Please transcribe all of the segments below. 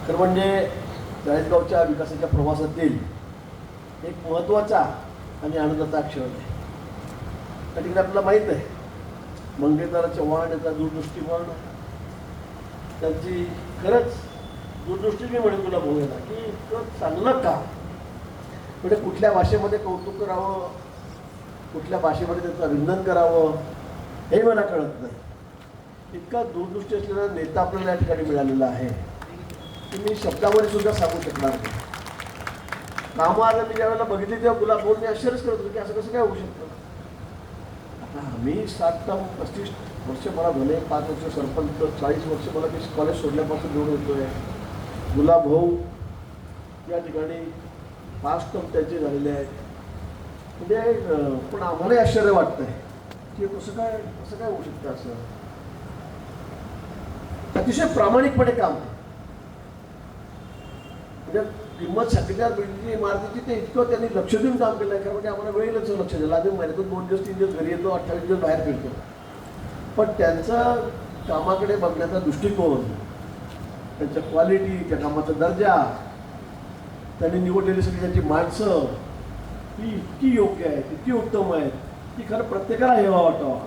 खरं म्हणजे चाळीसगावच्या विकासाच्या प्रवासातील एक महत्त्वाचा आणि आनंदाचा क्षण आहे. त्या ठिकाणी आपल्याला माहीत आहे मंगेशदादा चव्हाण याचा दूरदृष्टीपण, त्यांची खरंच दूरदृष्टी मी म्हणेन तुला बोलायला की इतकं चांगलं काम, म्हणजे कुठल्या भाषेमध्ये कौतुक करावं, कुठल्या भाषेमध्ये त्याचं अभिनंदन करावं हे मला कळत नाही. इतका दूरदृष्टी असलेला नेता आपल्याला या ठिकाणी मिळालेला आहे की मी शब्दामध्ये सुद्धा सांगू शकणार नाही. कामं आता मी ज्यावेळेला बघितली तेव्हा गुलाब भाऊ मी आश्चर्यच करत होतो की असं कसं काय होऊ शकतं. आता मी 35 वर्ष मला झाले, 5 वर्ष सरपंच, 40 वर्ष मला मी कॉलेज सोडल्यापासून निवडून येतोय. गुलाब भाऊ या ठिकाणी 5 टर्म त्याचे झालेले आहेत. म्हणजे पण आम्हालाही आश्चर्य वाटतंय की कसं काय होऊ शकतं. असं अतिशय प्रामाणिकपणे काम आहे. म्हणजे किंमत सांगितल्यावर बिल्डिंग इमारतीची ते इतकं त्यांनी लक्ष देऊन काम केलं आहे. कारण म्हणजे आम्हाला वेळेलाच लक्ष दिलं. आधी महिन्यातून 2 दिवस 3 दिवस घरी येतो, 28 दिवस बाहेर फिरतो. पण त्यांचा कामाकडे बघण्याचा दृष्टिकोन, त्यांच्या क्वालिटी, त्या कामाचा दर्जा, त्यांनी निवडलेली सगळी त्यांची माणसं ही इतकी योग्य आहेत, इतकी उत्तम आहेत की खरं प्रत्येकाला हेवा वाटावा.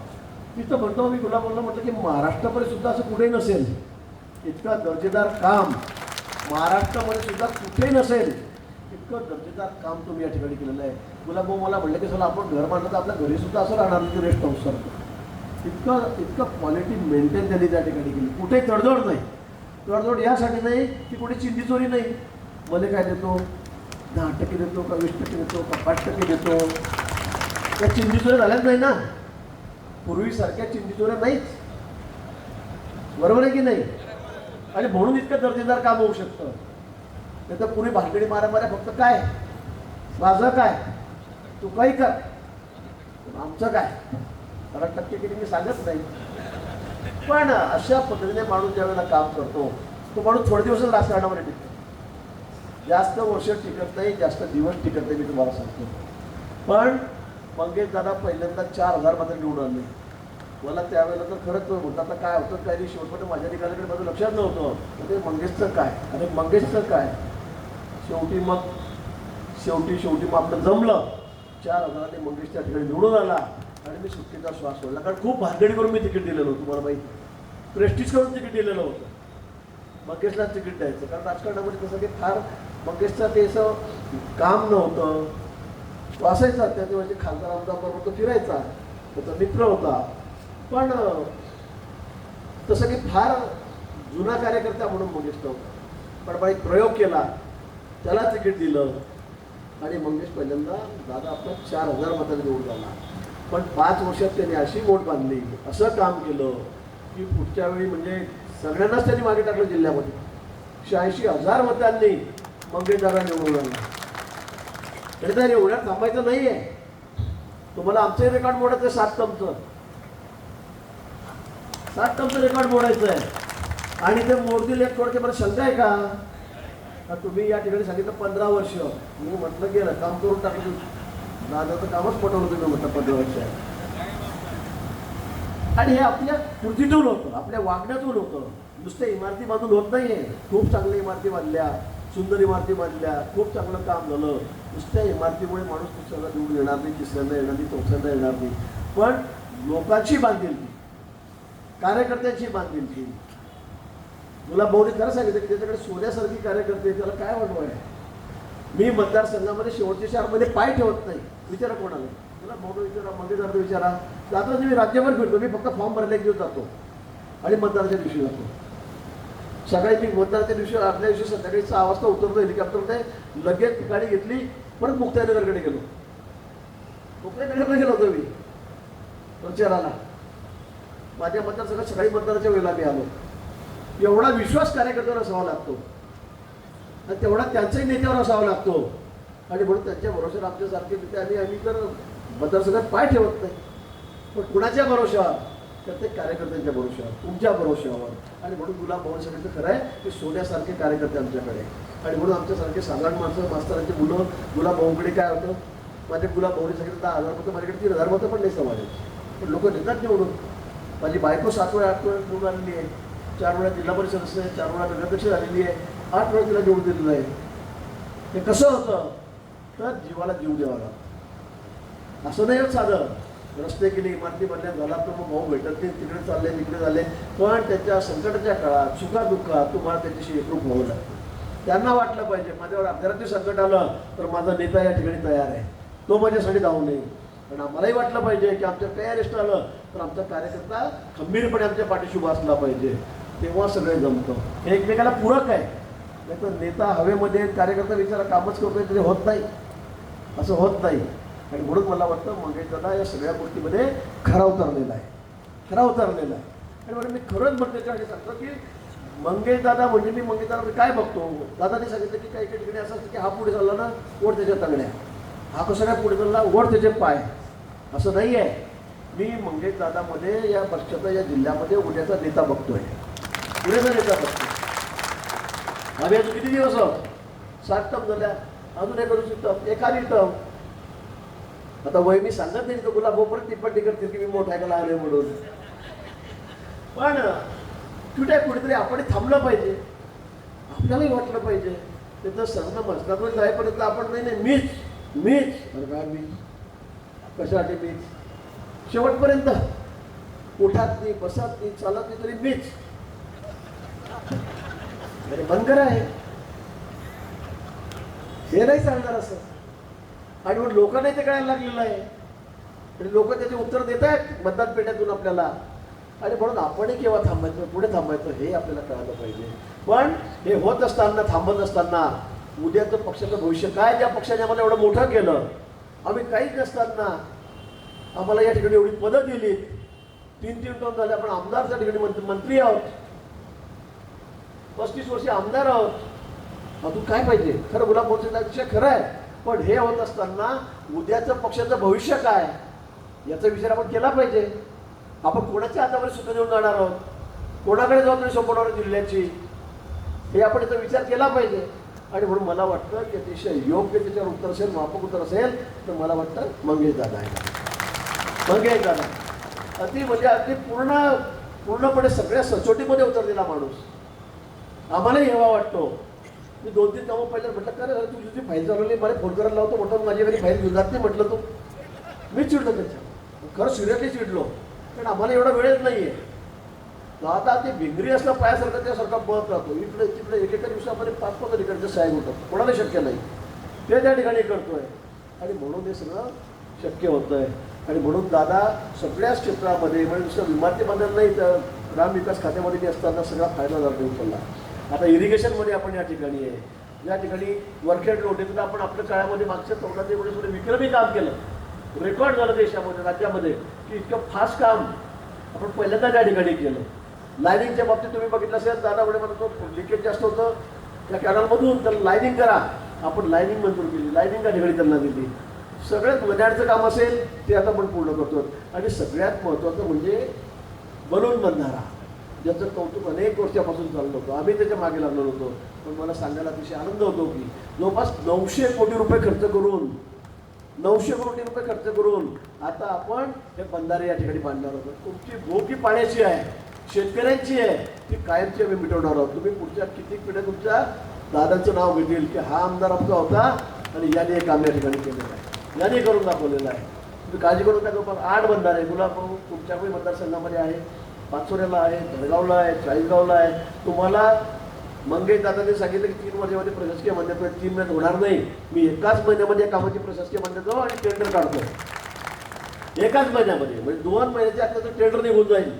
तिथं म्हणतो मी तुला म्हटलं की महाराष्ट्रामध्ये सुद्धा असं कुठेही नसेल इतका दर्जेदार काम, महाराष्ट्रामध्ये सुद्धा कुठेही नसेल इतकं दर्जेदार काम तुम्ही या ठिकाणी केलेलं आहे. गुलाब भाऊ मला म्हटलं की चला आपण घर बांधलं तर आपल्या घरी सुद्धा असं राहणार नाही रेस्ट हाऊस सारखं. इतकं क्वालिटी मेंटेन त्यांनी त्या ठिकाणी केली. कुठेही तडजोड नाही. तडजोड यासाठी नाही की कुठे चिंधीचोरी नाही. मला काय देतो, 10% देतो का 20% देतो का 5% देतो. त्या चिंधीचोऱ्या झाल्याच नाही ना, पूर्वीसारख्या चिंधीचोऱ्या नाहीच. बरोबर आहे की नाही. आणि म्हणून इतकं दर्जेदार काम होऊ शकतं. नाही तर पूर्वी भानगडी मारा फक्त काय माझं काय तू काही कर, आमचं काय 10% किती मी सांगत नाही. पण अशा पद्धतीने माणूस ज्यावेळेला काम करतो तो माणूस थोडे दिवसच राजकारणामध्ये टिकतो. जास्त वर्ष टिकत नाही, जास्त दिवस टिकत नाही, मी तुम्हाला सांगतो. पण मंगेश दादा पहिल्यांदा 4000 मात्र निवडून आले. मला त्यावेळेला तर खरंच होतं आता काय होतं काय नाही. शेवटपर्यंत माझ्या ठिकाणाकडे माझं लक्षात नव्हतं. म्हणजे मंगेशचं काय आणि मंगेशचं काय. शेवटी मग आपलं जमलं. 4000 मंगेश त्या ठिकाणी निवडून आला आणि मी सुट्टीचा श्वास सोडला. कारण खूप भानगडी करून मी तिकीट दिलेलं होतं. तुम्हाला माहिती, प्रेस्टिज करून तिकीट दिलेलं होतं. मंगेशला तिकीट द्यायचं कारण राजकारणामध्ये कसं की फार मंगेशचं ते असं काम नव्हतं. तो असायचा त्या दिवशी खासदार आमदार बरोबर तो फिरायचा, त्याचा मित्र होता. पण तसं की फार जुना कार्यकर्ता म्हणून मंगेश नव्हता. पण बाई प्रयोग केला, त्याला तिकीट दिलं आणि मंगेश पहिल्यांदा दादा आपला 4000 मतांनी निवडून आला. पण 5 वर्षात त्यांनी अशी वोट बांधली, असं काम केलं की पुढच्या वेळी म्हणजे सगळ्यांनाच त्यांनी मागे टाकलं. जिल्ह्यामध्ये 86,000 मतांनी मंगेश दादा निवडून आला. तरी तर एवढ्या थांबायचं नाही आहे. तुम्हाला आमचं रेकॉर्ड मोडायचं आहे. 7 टर्मचं रेकॉर्ड मोडायचं आहे. आणि ते मोडतील एक थोडके मला शंका आहे का. तुम्ही या ठिकाणी सांगितलं 15 वर्ष. मी म्हटलं गेलं काम करून टाकलं. दादाचं कामच पटवलं तुम्ही म्हटलं 15 वर्ष. आणि हे आपल्या कृतीतून होतं, आपल्या वागण्यातून होतं. नुसत्या इमारती बांधून होत नाही आहे. खूप चांगल्या इमारती बांधल्या, सुंदर इमारती बांधल्या, खूप चांगलं काम झालं. नुसत्या इमारतीमुळे माणूस दुसऱ्यांदा निवडून येणार नाही, तिसऱ्यांदा येणार नाही, चौथ्यांदा येणार नाही. पण लोकांची बांधिलकी, कार्यकर्त्यांची बांधिलकी. गुलाब भाऊने खरं सांगितलं की त्याच्याकडे सोन्यासारखी कार्यकर्ते, त्याला काय वाटव आहे. मी मतदारसंघामध्ये शेवटच्या 4 महिने पाय ठेवत नाही. विचारा कोणाला, गुलाब भाऊला विचारा, मंगेशदादा विचारा. जातो मी राज्यभर फिरतो. मी फक्त फॉर्म भरले एक दिवस जातो आणि मतदानाच्या दिवशी जातो. सकाळी मी मतदानाच्या दिवशी आदल्या दिवशी संध्याकाळी 6 वाजता उतरतो हेलिकॉप्टरमध्ये, लगेच गाडी घेतली, परत मुक्ताईनगरकडे गेलो. मुक्ताईनगरकडे गेलो होतो मी प्रचाराला. माझ्या मतदारसंघात सकाळी मतदानाच्या वेळेला मी आलो. एवढा विश्वास कार्यकर्त्यावर असावा लागतो आणि तेवढा त्यांच्याही नेत्यावर असावा लागतो. आणि म्हणून त्यांच्या भरोश्यावर आमच्यासारखे नेते आम्ही तर मतदारसंघात पाय ठेवत नाही. पण कुणाच्या भरोश्यावर, प्रत्येक कार्यकर्त्यांच्या भरोश्यावर, तुमच्या भरोश्यावर. आणि म्हणून गुलाब भाऊ सांगितलं खरं आहे की सोन्यासारखे कार्यकर्ते आमच्याकडे. आणि म्हणून आमच्यासारखे साधारण माणसं, मास्तरांची मुलं गुलाब भाऊकडे काय होतं. माझ्या गुलाब भाऊने सांगितलं 10,000 मतं, माझ्याकडे 3,000 मतं पण नाही समाजाची. पण लोक नेतात निवडून. माझी बायको 7 वेळा 8 वेळा निवडून आलेली आहे. 4 वेळा जिल्हा परिषद सदस्य आहे, 4 वेळा नगराध्यक्ष झालेली आहे. 8 वेळा तिला निवडून दिलेलं आहे. हे कसं होतं तर जीवाला जीव द्यावा लागतो. असं नाही साधं रस्ते केले, इमारती बनल्या, झाला तर मग भाऊ भेटत नाही, तिकडे चालले तिकडे झाले, पण त्याच्या संकटाच्या काळात सुखादुःखात तुम्हाला त्याच्याशी एकरूप व्हावं लागतं. त्यांना वाटलं पाहिजे माझ्यावर अर्ध्यारात्री संकट आलं तर माझा नेता या ठिकाणी तयार आहे, तो माझ्यासाठी धावू नये. पण आम्हालाही वाटलं पाहिजे की आमच्या काही अरेस्ट आलं तर आमचा कार्यकर्ता खंबीरपणे आमच्या पाठीशी उभा असला पाहिजे, तेव्हा सगळे जमतं. हे एकमेकाला पूरक आहे. नाही तर नेता हवेमध्ये कार्यकर्ता विचारा कामच करतोय तरी होत नाही, असं होत नाही. आणि म्हणून मला वाटतं मंगेश दादा या सगळ्या गोष्टीमध्ये खरा उतरलेला आहे, खरा उतरलेला आहे. आणि म्हणून मी खरंच म्हणते सांगतो की मंगेश दादा म्हणजे मी मंगेश दादा काय बघतो, दादाने सांगितलं की काही ठिकाणी असं असतं की हा पुढे चालला ना ओढ त्याच्या तंगड्या, हा कसा काय पुढे चालला ओढ त्याचे पाय, असं नाही आहे. मी मंगेश दादामध्ये या पक्षाचा या जिल्ह्यामध्ये उद्याचा नेता बघतोय, उद्याचा नेता बघतोय. आम्ही अजून किती दिवस आहोत, 7 टर्म झाल्या, अजून एक करू शकतो एखादी टर्म. आता वय मी सांगत नाही तर गुलाब परत टिप्पणी करतील की मी मोठा आहे का लहान आहे म्हणून. पण कुठे कुठेतरी आपण थांबलं पाहिजे, आपल्यालाही वाटलं पाहिजे. त्याचं सगळं मस्तातून जाईपर्यंत आपण नाही मीच मीच अरे काय मीच कशासाठी मीच, शेवटपर्यंत उठात नाही बसत नाही चालत नाही तरी मीच. अरे बंद करा हे नाही चालणार असं. आणि मग लोकांना ते कळायला लागलेलं आहे आणि लोक त्याचे उत्तर देत आहेत मतदान पेट्यातून आपल्याला. आणि म्हणून आपणही केव्हा थांबायचं पुढे थांबायचं हे आपल्याला कळायला पाहिजे. पण हे होत असताना थांबत असताना उद्याचं पक्षाचं भविष्य काय, ज्या पक्षाने आम्हाला एवढं मोठं केलं, आम्ही काहीच नसताना आम्हाला या ठिकाणी एवढी पदं दिली, 3-3 टर्म झाले, आपण आमदार त्या ठिकाणी मंत्री आहोत, 35 वर्षे आमदार आहोत. अजून काय पाहिजे. खरं गुलाब मोर्चाचा खरं आहे, पण हे होत असताना उद्याचं पक्षाचं भविष्य काय याचा विचार आपण केला पाहिजे. आपण कोणाच्या हातावर सुद्धा देऊन जाणार आहोत, कोणाकडे जबाबदारी सोपवणार जिल्ह्याची, हे आपण याचा विचार केला पाहिजे. आणि म्हणून मला वाटतं की अतिशय योग्य त्याच्यावर उत्तर असेल, माफक उत्तर असेल तर मला वाटतं मंगेश दादा आहे. मंगेश दादा अगदी पूर्णपणे सगळ्या सचोटीमध्ये उतरलेला माणूस. आम्हालाही हेवा वाटतो. मी 2-3 कामं पहिल्या म्हटलं का रे तुझी जी फाईल चालवली मला फोन करायला लावतो, म्हटलं माझी कधी फाईल घेऊन जात नाही म्हटलं. तू मी चिडलो त्याच्या, खरं सिरियसली चिडलो, कारण आम्हाला एवढा वेळच नाही आहे. आता ते भिंगरी असला पायासारखं त्यासारखा पळत राहतो इकडे तिकडे, एकेका दिवसामध्ये 5-5 अधिकाऱ्यांचे साहेब होतात, कोणाला शक्य नाही ते त्या ठिकाणी करतोय. आणि म्हणून हे सगळं शक्य होतं आहे. आणि म्हणून दादा सगळ्याच क्षेत्रामध्ये म्हणजे नुसतं इमारती बांधत नाही तर ग्रामविकास खात्यामध्ये मी असताना सगळा फायदा झाला उचलला. आता इरिगेशनमध्ये आपण या ठिकाणी आहे, या ठिकाणी वरखेड रोड आहे तर आपण आपल्या काळामध्ये मागच्या 14 वर्षामध्ये विक्रमी काम केलं, रेकॉर्ड झालं देशामध्ये राज्यामध्ये की इतकं फास्ट काम आपण पहिल्यांदा त्या ठिकाणी केलं. लायनिंगच्या बाबतीत तुम्ही बघितलं असेल, दादा म्हणजे म्हणतो लिकेज जास्त होतं त्या कॅनलमधून, तर लायनिंग करा, आपण लायनिंग मंजूर केली, लायनिंग त्या ठिकाणी त्यांना दिली. सगळ्यात मजाचं काम असेल ते आता आपण पूर्ण करतो. आणि सगळ्यात महत्त्वाचं म्हणजे बलून बंधारा, ज्याचं कौतुक अनेक वर्षापासून चाललं होतं, आम्ही त्याच्या मागे लागलो होतो. पण मला सांगायला अतिशय आनंद होतो की जवळपास 900 कोटी रुपये खर्च करून 900 कोटी रुपये खर्च करून आता आपण हे बंधारे या ठिकाणी बांधणार आहोत. तुमची भूक ही पाण्याची आहे, शेतकऱ्यांची आहे, ती कायमची आम्ही मिटवणार आहोत. तुम्ही पुढच्या किती पिढ्या तुमच्या दादांचं नाव घेतील की हा आमदार आमचा होता आणि याने हे काम या ठिकाणी केलेलं आहे, याने करून दाखवलेलं आहे. तुम्ही काळजी करून नका. पण 8 बंधारे गुलाब तुमच्याकडे मतदारसंघामध्ये आहे, पाचोऱ्याला आहे, धडगावला आहे, चाळीसगावला आहे. तुम्हाला मंगेश दादाने सांगितलं की 3 महिन्यामध्ये प्रशासकीय मान्यता, 3 महिन्यात होणार नाही, मी एकाच महिन्यामध्ये कामाची प्रशासकीय मान्यता आणि टेंडर काढतो. एकाच महिन्यामध्ये म्हणजे 2 महिन्याच्या आताचं टेंडर निघून जाईल.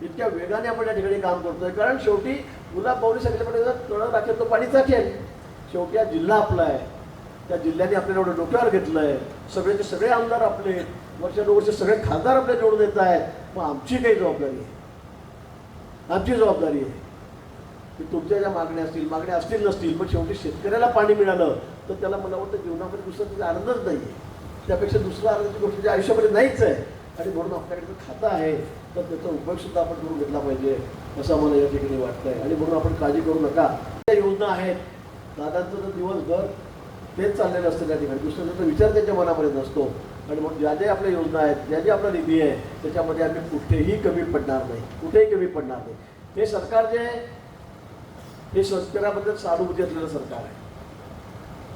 इतक्या वेगाने आपण या ठिकाणी काम करतोय. कारण शेवटी गुलाब भाऊनी सांगितल्याप्रमाणे तळं राखेल तो पाणी चाखेल. शेवटी हा जिल्हा आपला आहे, त्या जिल्ह्याने आपल्याला एवढं डोक्यावर घेतलं आहे. सगळेचे सगळे आमदार आपले, वर्षानुवर्ष सगळे खासदार आपले जोडून येत आहेत. मग आमची काही जबाबदारी आहे, आमची जबाबदारी आहे की तुमच्या ज्या मागण्या असतील नसतील, पण शेवटी शेतकऱ्याला पाणी मिळालं तर त्याला मला वाटतं जीवनामध्ये दुसरा त्याचा आनंदच नाही आहे. त्यापेक्षा दुसरा आनंदाची गोष्ट त्या आयुष्यामध्ये नाहीच आहे. आणि म्हणून आपल्याकडे खातं आहे तर त्याचा उपयोगसुद्धा आपण करून घेतला पाहिजे असं मला या ठिकाणी वाटतं आहे. आणि म्हणून आपण काळजी करू नका. त्या योजना आहेत, दादांचं तर दिवसभर तेच चाललेलं असतं त्या ठिकाणी, दुसऱ्याचा विचार त्यांच्या मनामध्ये नसतो. आणि म्हणून ज्या ज्या आपल्या योजना आहेत, ज्या जी आपला निधी आहे त्याच्यामध्ये आम्ही कुठेही कमी पडणार नाही, कुठेही कमी पडणार नाही. हे सरकार जे हे शेतकऱ्याबद्दल सहानुभूती असलेलं सरकार आहे.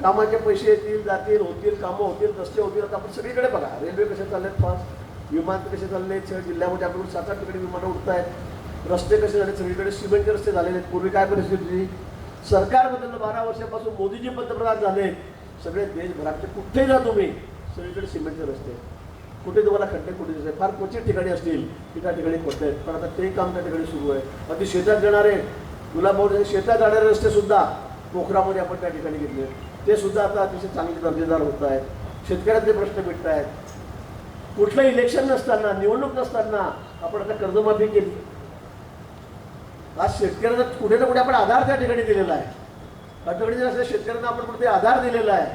कामाचे पैसे येतील, जातील, होतील, कामं होतील, रस्ते होतील. आता आपण सगळीकडे बघा, रेल्वे कसे चाललेत फास्ट, विमान कसे चालले आहेत, सगळ्या जिल्ह्यामध्ये आपल्याकडून 7-8 ठिकाणी विमानं उडत आहेत, रस्ते कसे झाले, सगळीकडे सिमेंटचे रस्ते झालेले आहेत. पूर्वी काय परिस्थिती होती? सरकार बदललं, 12 वर्षापासून मोदीजी पंतप्रधान झाले, सगळे देशभरातले कुठेही जा तुम्ही, सगळीकडे सिमेंटचे रस्ते, कुठे तुम्हाला खड्डे कुठे दिसते, फार क्वचित ठिकाणी असतील की त्या ठिकाणी खोटे आहेत, पण आता ते काम त्या ठिकाणी सुरू आहे. अगदी शेतात जाणारे, गुलाबबाऊ शेतात जाणारे रस्ते सुद्धा पोखरामध्ये आपण त्या ठिकाणी घेतले, ते सुद्धा आता अतिशय चांगले दर्जेदार होत आहेत. शेतकऱ्यांचे प्रश्न मिटत आहेत. कुठलं इलेक्शन नसताना, निवडणूक नसताना आपण आता कर्जमाफी केली. आज शेतकऱ्यांना कुठे ना कुठे आपण आधार त्या ठिकाणी दिलेला आहे. अडचणीचे असल्या शेतकऱ्यांना आपण कुठे आधार दिलेला आहे.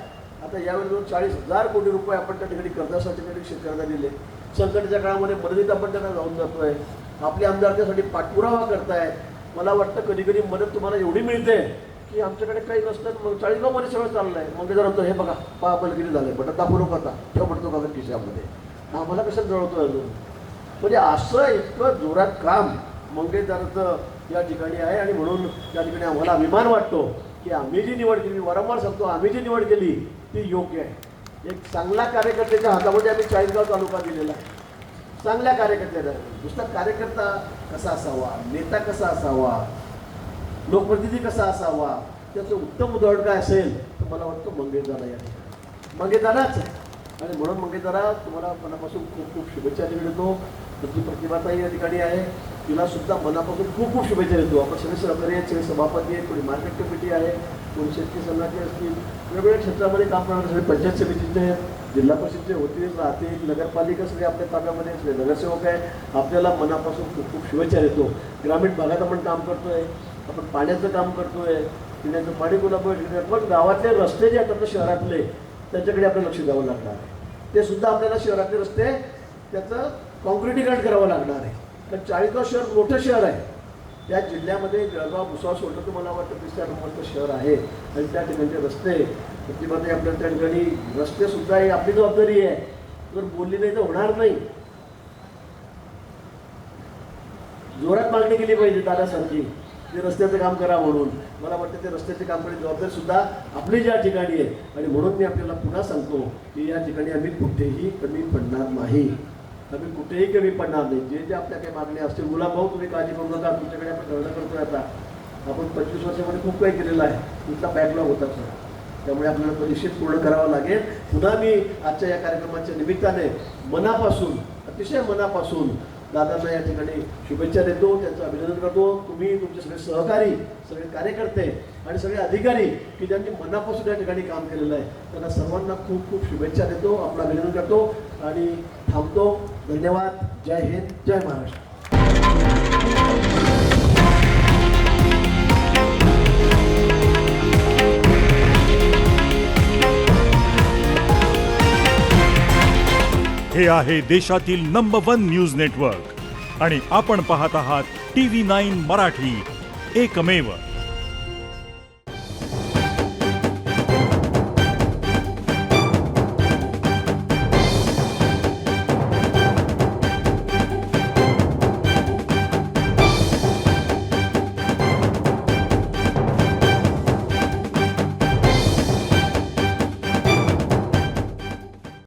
आता यावेळी 40,000 कोटी रुपये आपण त्या ठिकाणी कर्जासाठी शेतकऱ्यांना दिले. संकटाच्या काळामध्ये मदतीत आपण त्यांना जाऊन जातोय. आपले आमदार त्यासाठी पाठपुरावा करतायत. मला वाटतं कधी कधी मदत तुम्हाला एवढी मिळते की आमच्याकडे काही नसतं, मग 40गावमध्ये सगळं चाललं आहे. मग जर हे बघा पापलगिरी झालं, बटन दाखवू नको आता, ठेव पडतो कागद खिशामध्ये, आम्हाला कसं जळवतो अजून. म्हणजे असं इतकं जोरात काम मंगेशदाराचं या ठिकाणी आहे. आणि म्हणून या ठिकाणी आम्हाला अभिमान वाटतो की आम्ही जी निवड केली, वारंवार सांगतो, आम्ही जी निवड केली ती योग्य आहे. एक चांगला कार्यकर्त्याच्या हातामध्ये आम्ही 40गाव तालुका दिलेला आहे. चांगल्या कार्यकर्त्याला, नुसता कार्यकर्ता कसा असावा, नेता कसा असावा, लोकप्रतिनिधी कसा असावा, त्याचं उत्तम उदाहरण काय असेल तर मला वाटतं मंगेशदारा या ठिकाणी मंगेशदाराच आहे. आणि म्हणून मंगेशदारा तुम्हाला मनापासून खूप खूप शुभेच्छा देतो. तुमची प्रतिभाताई या ठिकाणी आहे, तिला सुद्धा मनापासून खूप खूप शुभेच्छा देतो. आपण सगळे सहकारी आहेत, सगळे सभापती आहेत, कोणी मार्केट कमिटी आहे, कोणी शेतकरी संघाचे असतील, वेगवेगळ्या क्षेत्रामध्ये काम करणारे सगळे पंचायत समितीचे आहेत, जिल्हा परिषदचे होतील, राहतील, नगरपालिका सगळे आपल्या ताब्यामध्ये सगळे नगरसेवक आहेत. आपल्याला मनापासून खूप खूप शुभेच्छा देतो. ग्रामीण भागात आपण काम करतोय, आपण पाण्याचं काम करतोय, पिण्याचं पाणी गुलाब, पण गावातले रस्ते जे आहेत शहरातले त्यांच्याकडे आपल्याला लक्ष द्यावं लागणार आहे. ते सुद्धा आपल्याला शहरातले रस्ते त्याचं कॉन्क्रिटीकरण करावं लागणार आहे. कारण 40गाव शहर मोठं शहर आहे. त्या जिल्ह्यामध्ये जळगाव भुसावळ सोडलं तर मला वाटतं 3ऱ्या नंबरचं शहर आहे. आणि त्या ठिकाणचे रस्ते प्रतिभाताई आपल्याला त्या ठिकाणी रस्ते सुद्धा ही आपली जबाबदारी आहे. जर बोलली नाही तर होणार नाही. जोरात मागणी केली पाहिजे दादासारखी ते रस्त्याचं काम करा म्हणून. मला वाटतं ते रस्त्याचे काम करण्याची जबाबदारी सुद्धा आपली ज्या ठिकाणी आहे. आणि म्हणून मी आपल्याला पुन्हा सांगतो की या ठिकाणी आम्ही कुठेही कमी पडणार नाही. आम्ही कुठेही कमी पडणार नाही. जे जे आपल्या काही मागण्या असतील, मुलाभाऊ तुम्ही काळजी करू नका, तुमच्याकडे आपण धरणं करतोय. आता आपण 25 वर्षामध्ये खूप काही केलेलं आहे. तुमचा बॅकलॉग होता सर, त्यामुळे आपल्याला तो निश्चित पूर्ण करावा लागेल. पुन्हा मी आजच्या या कार्यक्रमाच्या निमित्ताने मनापासून, अतिशय मनापासून दादांना या ठिकाणी शुभेच्छा देतो, त्यांचं अभिनंदन करतो. तुम्ही, तुमचे सगळे सहकारी, सगळे कार्यकर्ते आणि सगळे अधिकारी की ज्यांनी मनापासून या ठिकाणी काम केलेलं आहे, त्यांना सर्वांना खूप खूप शुभेच्छा देतो, आपलं अभिनंदन करतो आणि थांबतो. धन्यवाद. जय हिंद, जय महाराष्ट्र. हे आहे देशातील नंबर 1 न्यूज नेटवर्क आणि आपण पाहत आहात TV9 मराठी, एकमेव.